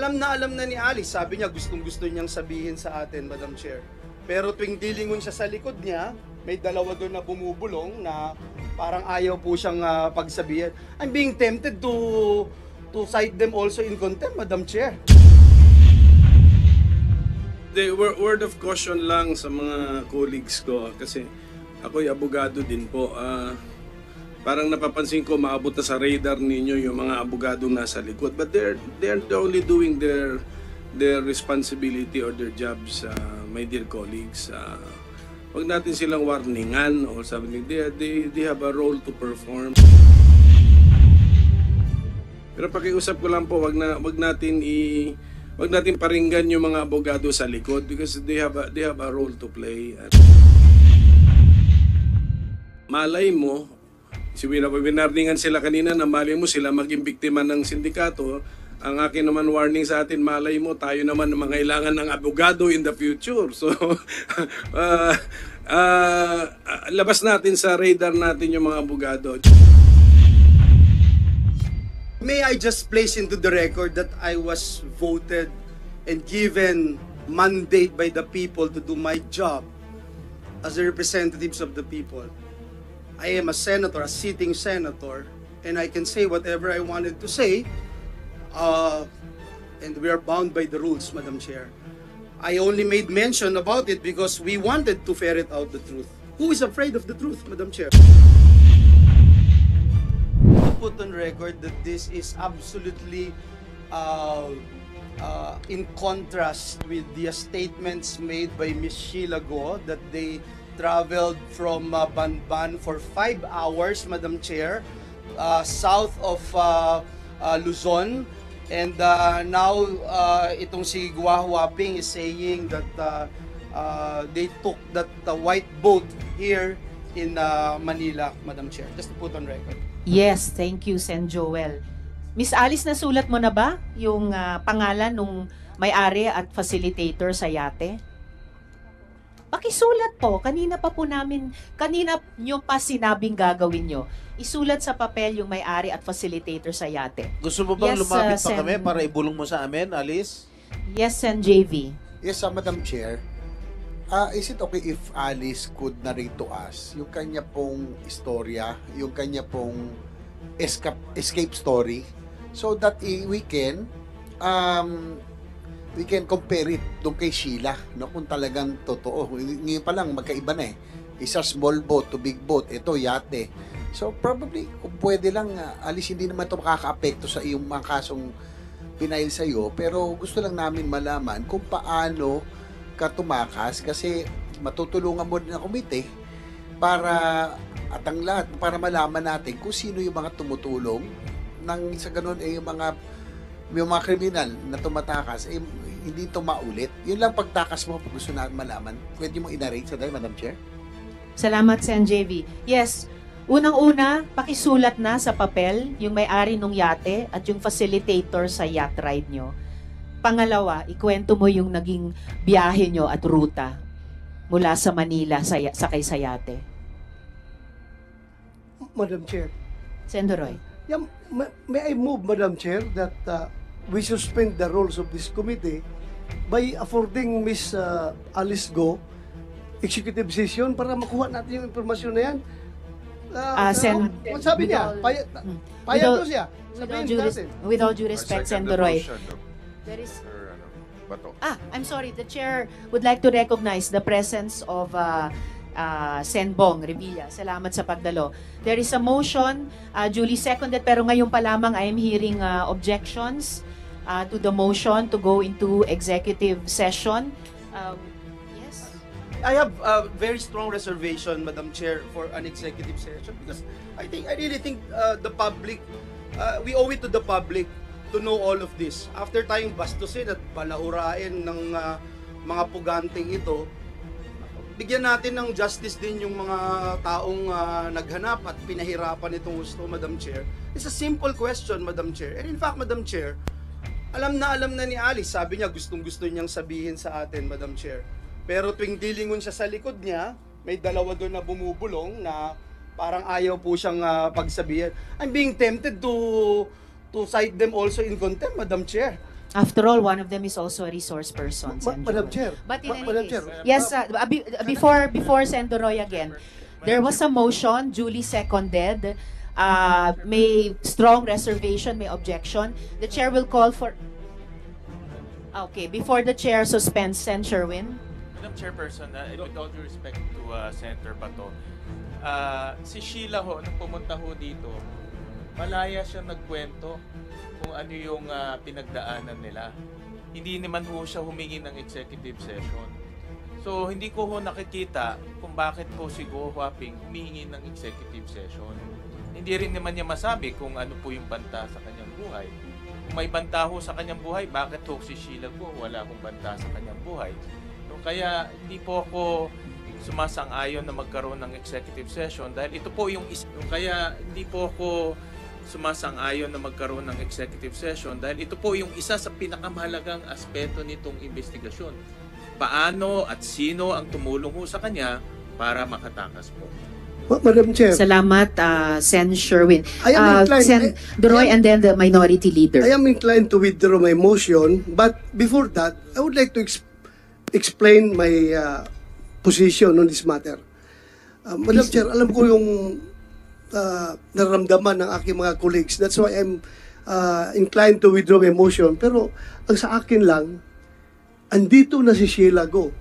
alam na ni Alice, sabi niya gustong-gusto niyang sabihin sa atin, Madam Chair. Pero tuwing dilingon siya sa likod niya, may dalawa doon na bumubulong na parang ayaw po siyang pagsabihin. I'm being tempted to cite them also in contempt, Madam Chair. The word of caution lang sa mga colleagues ko kasi ako'y abogado din po. Parang napapansin ko maabot na sa radar ninyo yung mga abogado nasa likod, but they're only doing their responsibility or their jobs, my dear colleagues. Wag natin silang warningan or something. They have a role to perform. Pero pakiusap ko lang po, wag natin paringgan yung mga abogado sa likod because they have a role to play. Malay mo, winarningan sila kanina na malay mo sila maging biktima ng sindikato. Ang akin naman warning sa atin, malay mo tayo naman mangailangan ng abogado in the future. So, labas natin sa radar natin yung mga abogado. May I just place into the record that I was voted and given mandate by the people to do my job as the representatives of the people. I am a senator, a sitting senator, and I can say whatever I wanted to say, and we are bound by the rules, Madam Chair. I only made mention about it because we wanted to ferret out the truth. Who is afraid of the truth, Madam Chair? Put on record that this is absolutely in contrast with the statements made by Ms. Sheila Go that they traveled from Banban for 5 hours, Madam Chair, south of Luzon, and now itong si Gua Huaping is saying that they took that white boat here in Manila, Madam Chair. Just to put on record. Yes, thank you, Sen Joel. Miss Alice, nasulat mo na ba yung pangalan nung may-ari at facilitator sa yate? Pakisulat po. Kanina nyo pa sinabing gagawin nyo. Isulat sa papel yung may-ari at facilitator sa yate. Gusto mo bang Yes, lumapit pa Sen. kami para ibulong mo sa amin, Alice? Yes, Sen JV. Yes, Madam Chair. Is it okay if Alice could narrate to us yung kanya pong istorya, yung kanya pong escape story, so that we can compare it doon kay Sheila, no, kung talagang totoo. Ngayon pa lang magkaiba na eh. Isa small boat to big boat, ito yate. So probably kung pwede lang, Alice, hindi naman ito makaka-apekto sa iyong mga kasong pinail sa iyo, pero gusto lang namin malaman kung paano ka tumakas, kasi matutulungan mo din ang komite para at ang lahat para malaman natin kung sino yung mga tumutulong nang sa ganun yung mga kriminal na tumatakas hindi ito maulit. Yun lang pagtakas mo, pag gusto natin malaman. Pwede mo inarrange sa dahil, Madam Chair? Salamat, Sen JV. Yes, unang-una, pakisulat na sa papel yung may-ari ng yate at yung facilitator sa yacht ride nyo. Pangalawa, ikwento mo yung naging biyahe nyo at ruta mula sa Manila sakay sa yate. Madam Chair. Sendoroy. Yeah, may I move, Madam Chair, that we suspend the rules of this committee by affording Miss Alice Go executive session para makuha natin yung informasyon na yan. Sabi niya, payag to siya. With all due respect, Sendoroy. There is... Bato. I'm sorry. The chair would like to recognize the presence of Sen Bong Revilla. Salamat sa pagdalo. There is a motion, duly seconded, pero ngayon pa lamang I am hearing objections to the motion to go into executive session. Yes? I have a very strong reservation, Madam Chair, for an executive session because I really think the public, we owe it to the public to know all of this. After tayong bastusin at balaurain ng mga puganting ito, bigyan natin ng justice din yung mga taong naghanap at pinahirapan itong gusto, Madam Chair. It's a simple question, Madam Chair. And in fact, Madam Chair, alam na ni Alice, sabi niya gustong-gusto niyang sabihin sa atin, Madam Chair. Pero tuwing dilingon siya sa likod niya, may dalawa doon na bumubulong na parang ayaw po siyang pagsabihin. I'm being tempted to cite them also in contempt, Madam Chair. After all, one of them is also a resource person. Sen. Madam Joel. Chair. But in any Madam case, Chair. yes, before Sen. Doroy again, there was a motion, duly seconded. May strong reservation, may objection. The chair will call for... Okay, before the chair suspends, Sen. Sherwin. Madam Chairperson, with all due respect to Senator Bato, si Sheila ho, nung pumunta ho dito, malaya siya nagkwento kung ano yung pinagdaanan nila. Hindi naman ho siya humingi ng executive session. So, hindi ko ho nakikita kung bakit po si Go Huaping humingi ng executive session. Hindi rin naman niya masabi kung ano po yung banta sa kanyang buhay. Kung may banta ho sa kanyang buhay, bakit ho si Sheila Go wala akong banta sa kanyang buhay? So, kaya hindi po ako sumasang-ayon na magkaroon ng executive session dahil ito po yung isa sa pinakamahalagang aspeto nitong investigasyon. Paano at sino ang tumulong ho sa kanya para makatakas po. Madam Chair. Salamat, Sen. Sherwin. I am inclined- Sen. Doroy and then the minority leader. I am inclined to withdraw my motion, but before that, I would like to explain my position on this matter. Madam Chair, alam ko yung nararamdaman ng aking mga colleagues. That's why I'm inclined to withdraw my motion. Pero ang sa akin lang, andito na si Sheila Go.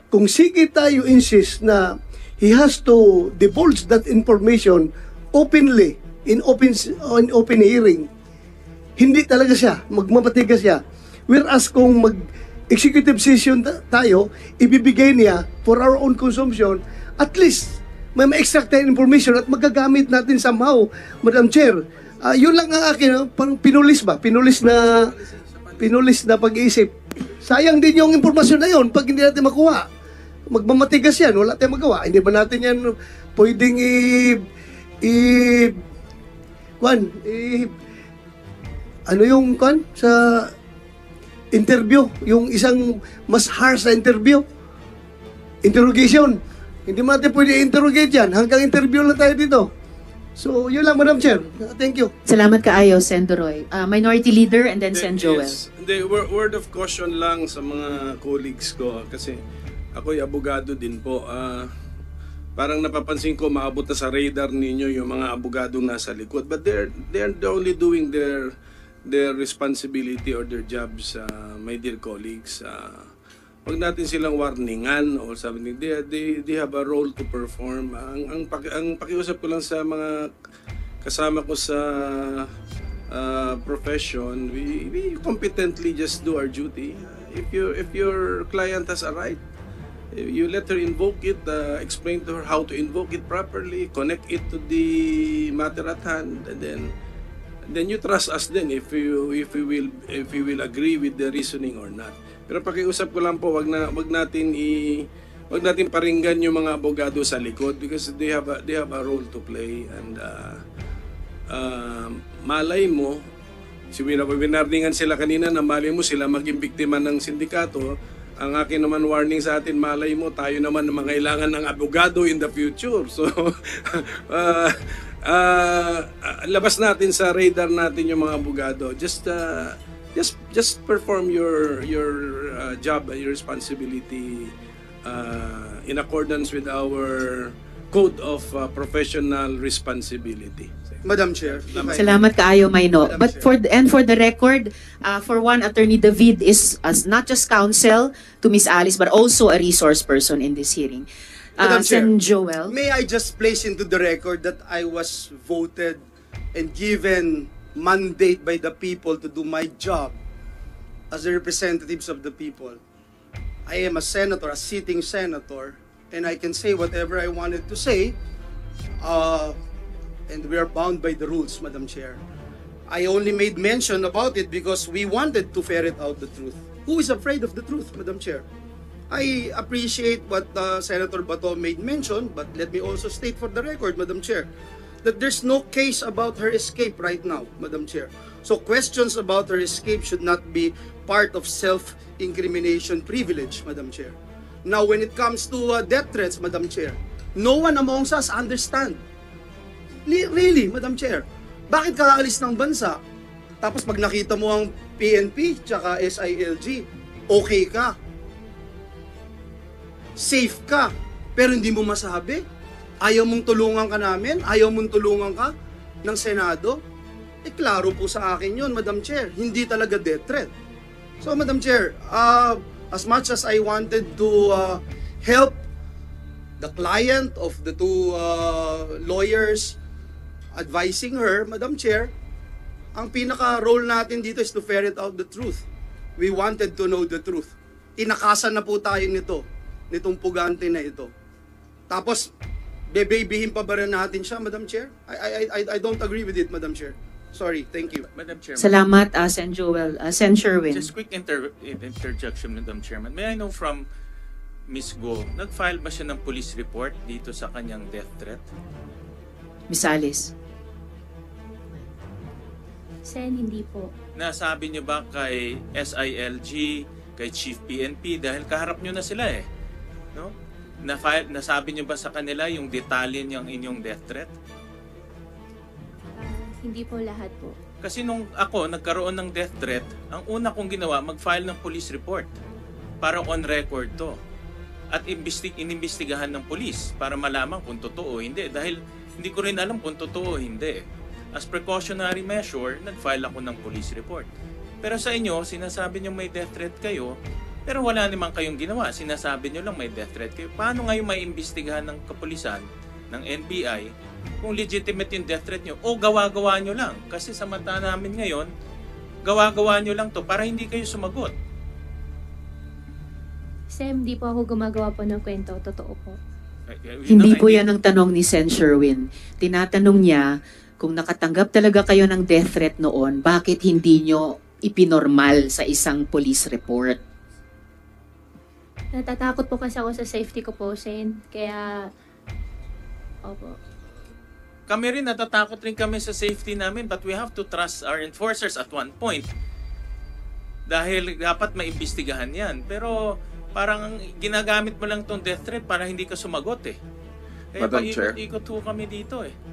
Kung sige tayo insist na he has to divulge that information openly, in open hearing, hindi talaga siya, magmamatigas siya. Whereas kung executive session tayo, ibibigay niya for our own consumption, at least may ma-extract tayo information at magagamit natin somehow, Madam Chair. Yun lang ang akin, parang pinulis na pag-iisip. Sayang din yung impormasyon na yun pag hindi natin makuha. Magmamatigas yan, wala tayong magawa. Hindi ba natin yan pwedeng sa interview, yung isang mas harsh na interrogation. Hindi mo natin pwede interrogate yan. Hanggang interview lang tayo dito. So, yun lang, Madam Chair. Thank you. Salamat kaayo, Sen. Doroy. Minority leader and then Sen. Joel. Yes. Hindi, word of caution lang sa mga colleagues ko kasi ako'y abogado din po. Parang napapansin ko maabot na sa radar ninyo yung mga abogadong nasa likod. But they're only doing their responsibility or their jobs, my dear colleagues. Wag natin silang warningan or something. They have a role to perform. Ang pakiusap ko lang sa mga kasama ko sa profession, we competently just do our duty. If your client has a right, you let her invoke it, explain to her how to invoke it properly, connect it to the matter at hand, and then you trust us then if we will agree with the reasoning or not. Pero pakiusap ko lang po, wag natin paringgan yung mga abogado sa likod because they have a role to play, and malay mo, winarningan sila kanina na malay mo sila maging biktima ng sindikato. Ang akin naman warning sa atin, malay mo tayo naman na mangailangan ng abogado in the future. So labas natin sa radar natin yung mga abogado. Just perform your job, your responsibility in accordance with our code of professional responsibility. Madam Chair. Salamat kaayo, Mayno. But for the record, for one, Attorney David is as not just counsel to Miss Alice but also a resource person in this hearing. Madam Chair, Sen. Joel. may I just place into the record that I was voted and given mandate by the people to do my job as the representatives of the people. I am a senator, a sitting senator, and I can say whatever I wanted to say. And we are bound by the rules, Madam Chair. I only made mention about it because we wanted to ferret out the truth. Who is afraid of the truth, Madam Chair? I appreciate what Senator Bato made mention, but let me also state for the record, Madam Chair, that there's no case about her escape right now, Madam Chair. So questions about her escape should not be part of self-incrimination privilege, Madam Chair. Now, when it comes to death threats, Madam Chair, no one amongst us understand. Really, Madam Chair, bakit ka aalis ng bansa? Tapos pag nakita mo ang PNP tsaka SILG, okay ka. Safe ka. Pero hindi mo masabi. Ayaw mong tulungan ka namin? Ayaw mong tulungan ka ng Senado? Klaro po sa akin yun, Madam Chair. Hindi talaga death threat. So, Madam Chair, as much as I wanted to help the client of the two lawyers advising her, Madam Chair, ang pinaka-role natin dito is to ferret out the truth. We wanted to know the truth. Tinakasan na po tayo nitong pugante na ito. Tapos, bebebihin pa ba rin natin siya, Madam Chair? I don't agree with it, Madam Chair. Sorry, thank you. Madam Chairman. Salamat, Sen Joel. Sen Sherwin. Just quick interjection, Madam Chairman. May I know from Ms. Go, nag-file ba siya ng police report dito sa kanyang death threat? Miss Alice. Sen, hindi po. Nasabi niyo ba kay SILG, kay Chief PNP, dahil kaharap niyo na sila eh? No? Nasabi niyo ba sa kanila yung detalye niyang inyong death threat? Hindi po lahat po. Kasi nung ako nagkaroon ng death threat, ang una kong ginawa, mag-file ng police report para on record to. At inimbestigahan ng police para malaman kung totoo o hindi. Dahil hindi ko rin alam kung totoo o hindi. As precautionary measure, nag-file ako ng police report. Pero sa inyo, sinasabi nyo may death threat kayo, pero wala naman kayong ginawa. Sinasabi nyo lang may death threat kayo. Paano ngayon may imbestigahan ng kapulisan, ng NBI, kung legitimate yung death threat nyo, o gawa-gawa nyo lang? Kasi sa mata namin ngayon, gawa-gawa nyo lang to para hindi kayo sumagot. Sem, di po ako gumagawa po ng kwento. Totoo po. Hindi po yan ang tanong ni Sen Sherwin. Tinatanong niya, kung nakatanggap talaga kayo ng death threat noon, bakit hindi nyo ipinormal sa isang police report? Natatakot po kasi ako sa safety ko po, Sen. Kaya, opo. Kami rin, natatakot rin kami sa safety namin, but we have to trust our enforcers at one point. Dahil dapat maimbestigahan yan. Pero parang ginagamit mo lang tong death threat para hindi ka sumagot eh. Kaya Madam Chair. ikot ho kami dito eh.